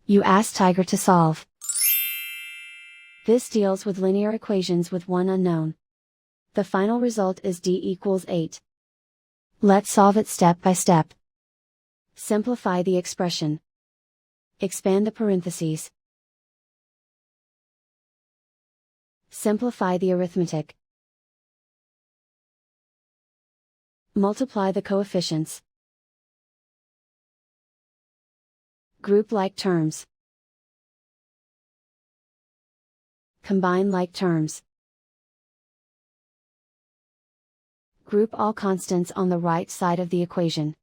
You ask Tiger to solve. This deals with linear equations with one unknown. The final result is d equals 8. Let's solve it step by step. Simplify the expression. Expand the parentheses. Simplify the arithmetic. Multiply the coefficients. Group like terms. Combine like terms. Group all constants on the right side of the equation.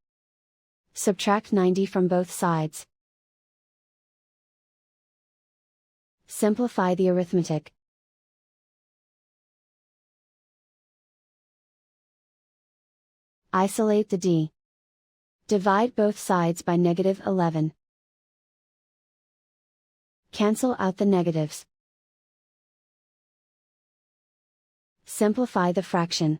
Subtract 90 from both sides. Simplify the arithmetic. Isolate the d. Divide both sides by -11. Cancel out the negatives. Simplify the fraction.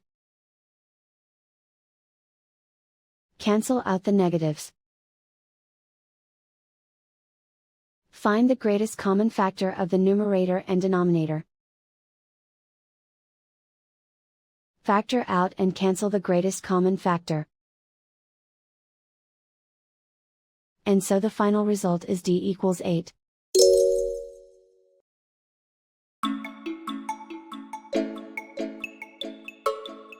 Cancel out the negatives. Find the greatest common factor of the numerator and denominator. Factor out and cancel the greatest common factor. And so the final result is d equals 8.